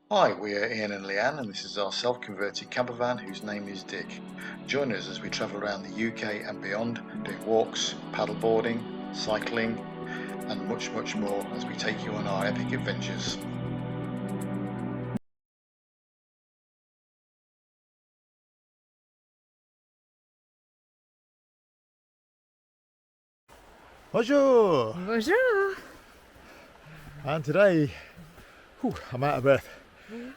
Hi, we're Ian and Leanne, and this is our self-converted camper van whose name is Dick. Join us as we travel around the UK and beyond, doing walks, paddleboarding, cycling, and much, much more as we take you on our epic adventures. Bonjour! Bonjour! And today, I'm out of breath.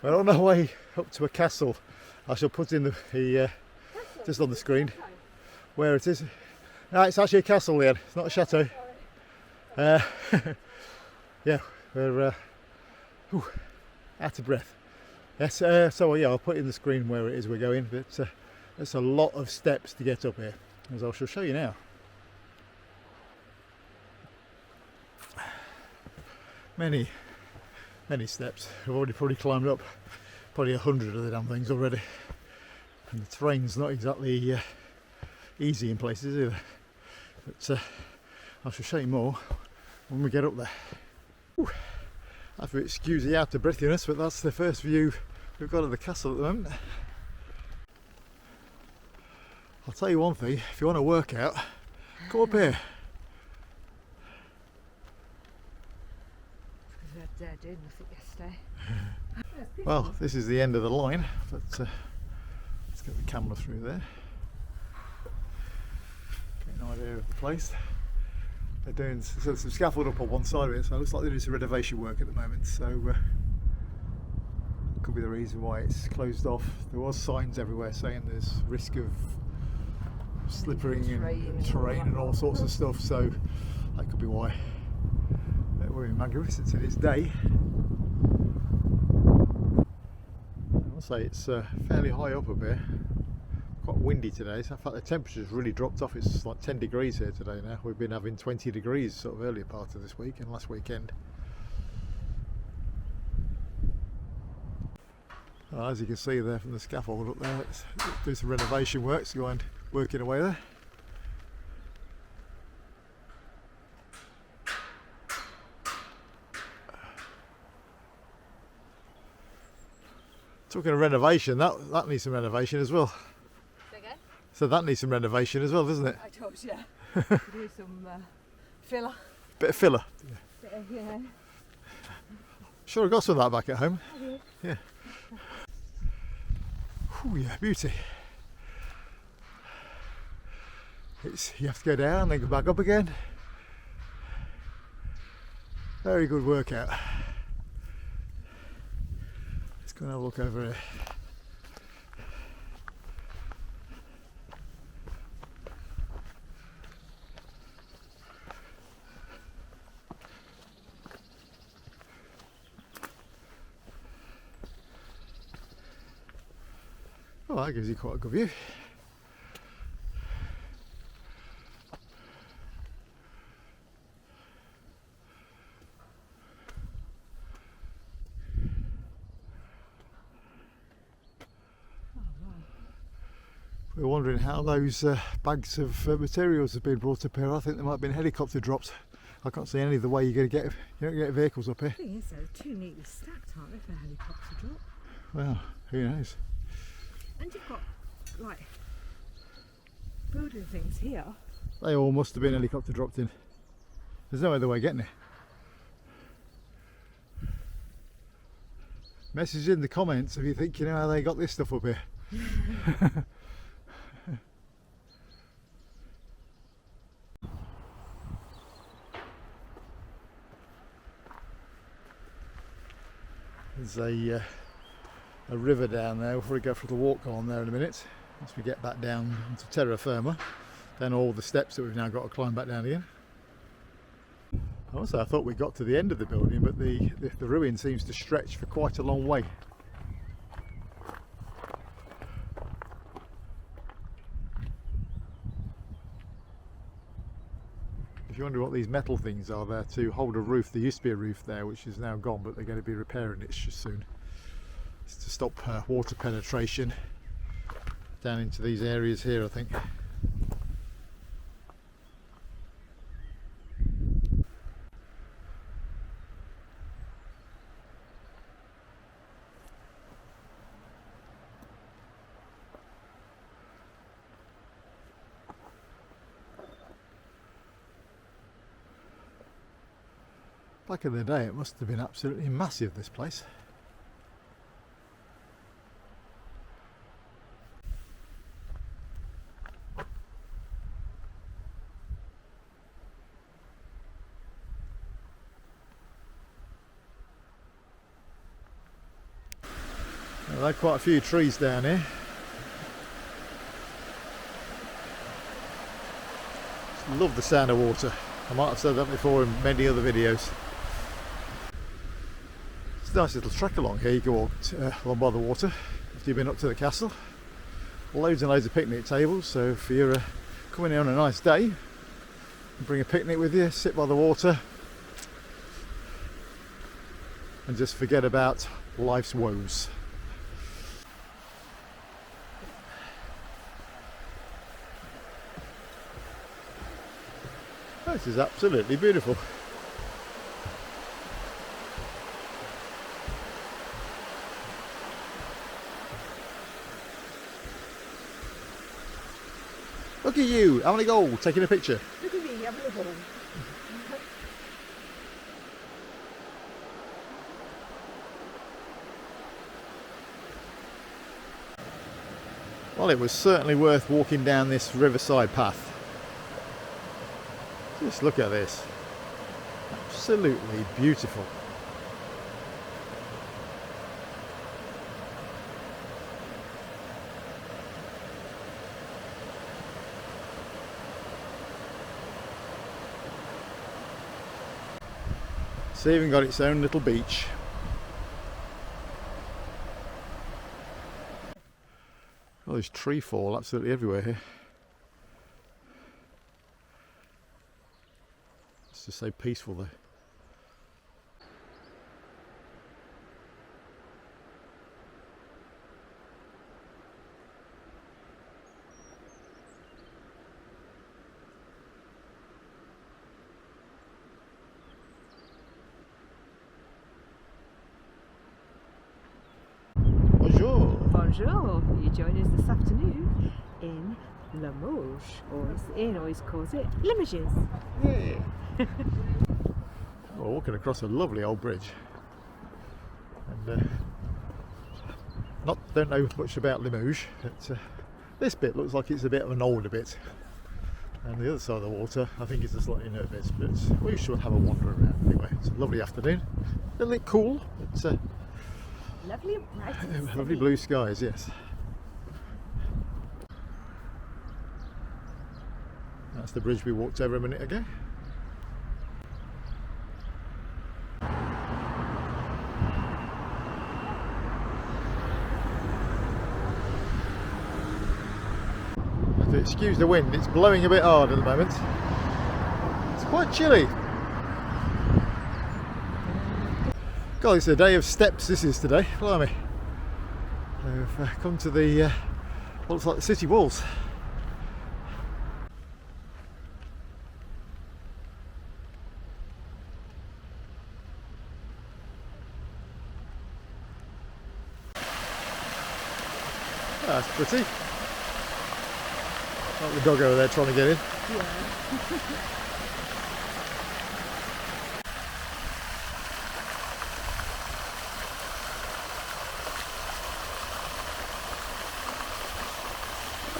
We're on our way up to a castle. I shall put in the just on the screen where it is. No, it's actually a castle, Leanne. It's not a chateau. Yeah, we're out of breath. Yes, so yeah, I'll put in the screen where it is we're going, but it's a lot of steps to get up here, as I shall show you now. Many steps. I've already probably climbed up probably 100 of the damn things already, and the terrain's not exactly easy in places either, but I shall show you more when we get up there. I have to excuse the out of breathiness, but that's the first view we've got of the castle at the moment. I'll tell you one thing, if you want to work out, come up here. We were doing nothing yesterday. Well, this is the end of the line, but let's get the camera through there. Get an idea of the place. They're doing some scaffold up on one side of it, so it looks like they're doing some renovation work at the moment. So could be the reason why it's closed off. There was signs everywhere saying there's risk of slippering and terrain and all sorts of stuff. So that could be why. We're in Magnificent in its day. I'll say it's fairly high up here. Quite windy today. So in fact, the temperature's really dropped off. It's like 10 degrees here today now. We've been having 20 degrees sort of earlier part of this week and last weekend. Well, as you can see there from the scaffold up there, let's do some renovation works, go and working away there. Talking of renovation, that needs some renovation as well. Again? So that needs some renovation as well, doesn't it? I told you. Do some filler. Bit of filler. Yeah. Sure, I got some of that back at home. Yeah. Oh yeah, beauty. You have to go down and then go back up again. Very good workout. Let's go and have a look over here. Oh, that gives you quite a good view. We're wondering how those bags of materials have been brought up here. I think there might have been helicopter drops. I can't see any of the way you're going to get vehicles up here. The thing is, they're too neatly stacked, aren't they, for a helicopter drop? Well, who knows? And you've got, like, building things here. They all must have been helicopter dropped in. There's no other way of getting it. Message in the comments if you think you know how they got this stuff up here. There's a river down there. We'll probably go for the walk on there in a minute. Once we get back down to terra firma, then all the steps that we've now got to climb back down again. Also, I thought we got to the end of the building, but the ruin seems to stretch for quite a long way. If you wonder what these metal things are there to hold a roof, there used to be a roof there which is now gone, but they're going to be repairing it soon. It's to stop water penetration down into these areas here, I think. Back in the day it must have been absolutely massive, this place. Well, there are quite a few trees down here. Just love the sound of water. I might have said that before in many other videos. It's a nice little trek along here. You can walk along by the water if you've been up to the castle. Loads and loads of picnic tables, so if you're coming here on a nice day, bring a picnic with you, sit by the water and just forget about life's woes. This is absolutely beautiful. Look at you, having a go, taking a picture. Look at me, having a ball. Well, it was certainly worth walking down this riverside path. Just look at this. Absolutely beautiful. It's even got its own little beach. Oh, there's tree fall absolutely everywhere here. It's just so peaceful there. Bonjour. Bonjour, you join us this afternoon in Limoges, or as Ian always calls it, Limoges. Yeah. We're walking across a lovely old bridge, and don't know much about Limoges. But, this bit looks like it's a bit of an older bit, and the other side of the water I think is a slightly newer bit. But we should have a wander around anyway. It's a lovely afternoon, a little bit cool. It's Lovely and bright and lovely sunny. blue skies, yes. That's the bridge we walked over a minute ago. If you excuse the wind, it's blowing a bit hard at the moment. It's quite chilly. God, it's a day of steps this is today, blimey. We've come to the, what looks like the city walls. That's pretty. Like the dog over there trying to get in. Yeah.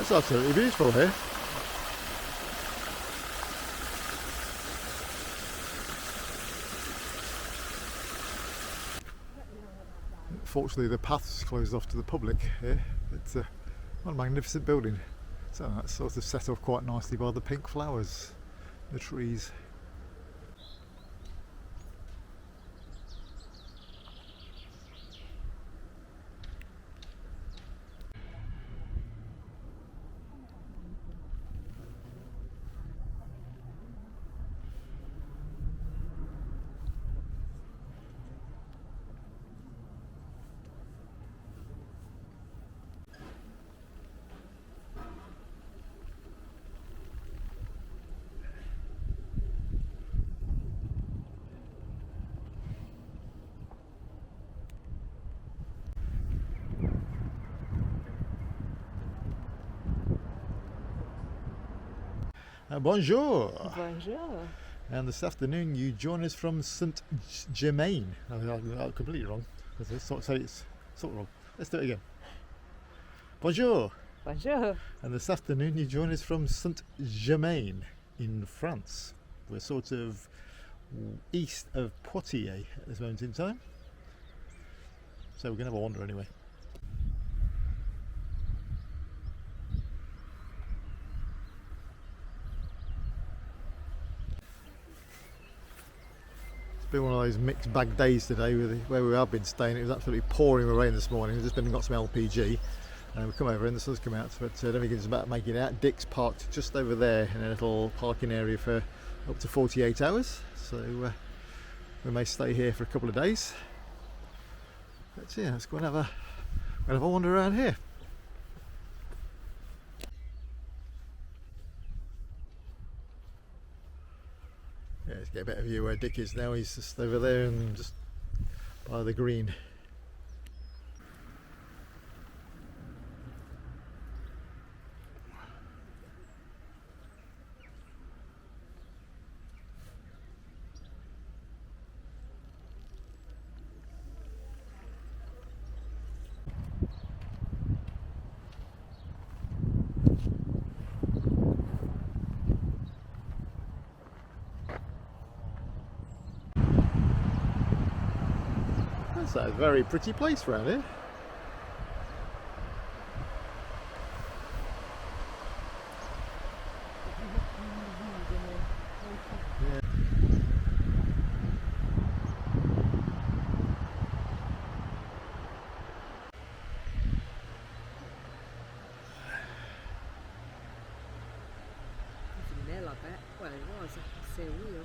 It's absolutely beautiful here. Fortunately, the path's closed off to the public here. It's what a magnificent building. So that's sort of set off quite nicely by the pink flowers, the trees. Bonjour. Bonjour. And this afternoon you join us from St Germain. I'm completely wrong. It's sort of wrong. Let's do it again. Bonjour. Bonjour. And this afternoon you join us from St Germain in France. We're sort of east of Poitiers at this moment in time. So we're going to have a wander anyway. It's been one of those mixed bag days today where we have been staying. It was absolutely pouring with rain this morning. We've just been and got some LPG and we've come over and the sun's come out, but I don't think it's about to make it out. Dick's parked just over there in a little parking area for up to 48 hours, so we may stay here for a couple of days. But yeah, let's go and have a wander around here. Yeah, let's get a better view where Dick is now. He's just over there and just by the green. It's a very pretty place around here. Yeah. There like that. Well, it was. I could see a wheel.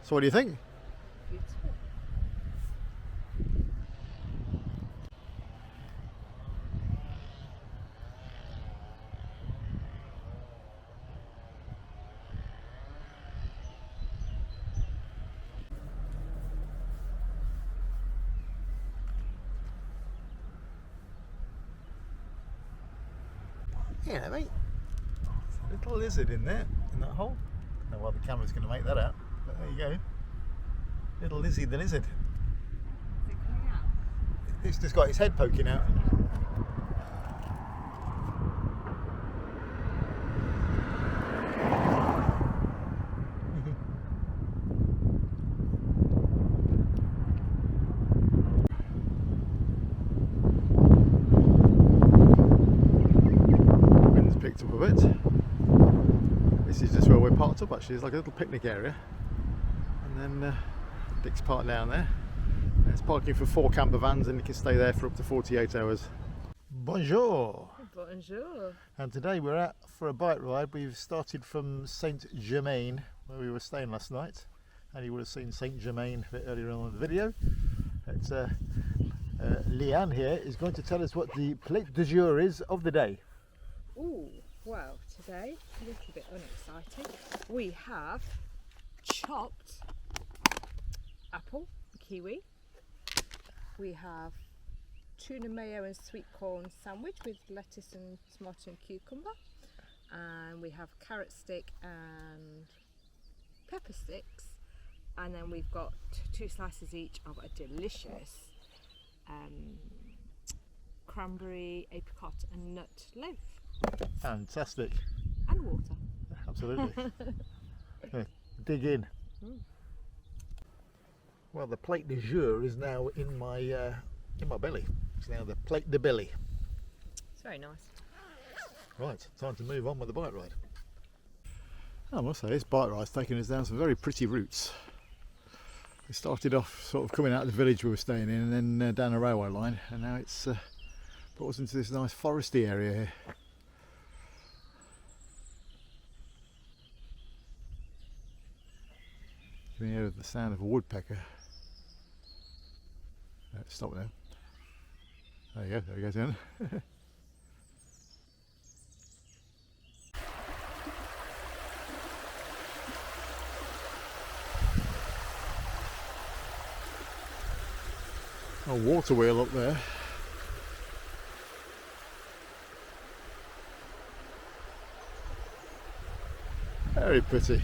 So what do you think? Beautiful. Yeah, mate. There's a little lizard in there, in that hole. I don't know why the camera's going to make that out, but there you go. Little Lizzie the lizard. Is it coming out? It's just got its head poking out. Wind's picked up a bit. This is just where we're parked up actually. It's like a little picnic area. And then Dick's parked down there. It's parking for 4 camper vans and you can stay there for up to 48 hours. Bonjour! Bonjour. And today we're out for a bike ride. We've started from St Germain where we were staying last night. And you would have seen St Germain a bit earlier on in the video. It's, Leanne here is going to tell us what the plate du jour is of the day. Ooh, well, today, a little bit unexciting. We have chopped apple, kiwi. We have tuna mayo and sweet corn sandwich with lettuce and tomato and cucumber. And we have carrot stick and pepper sticks. And then we've got 2 slices each of a delicious cranberry, apricot and nut loaf. Fantastic. And water. Absolutely. Yeah, dig in. Well, the plate du jour is now in my belly. It's now the plate de belly. It's very nice. Right, time to move on with the bike ride. I must say, this bike ride's taken us down some very pretty routes. We started off sort of coming out of the village we were staying in and then down a railway line, and now it's brought us into this nice foresty area here. You can hear the sound of a woodpecker. stop now. There you go, there he goes in. A water wheel up there. Very pretty.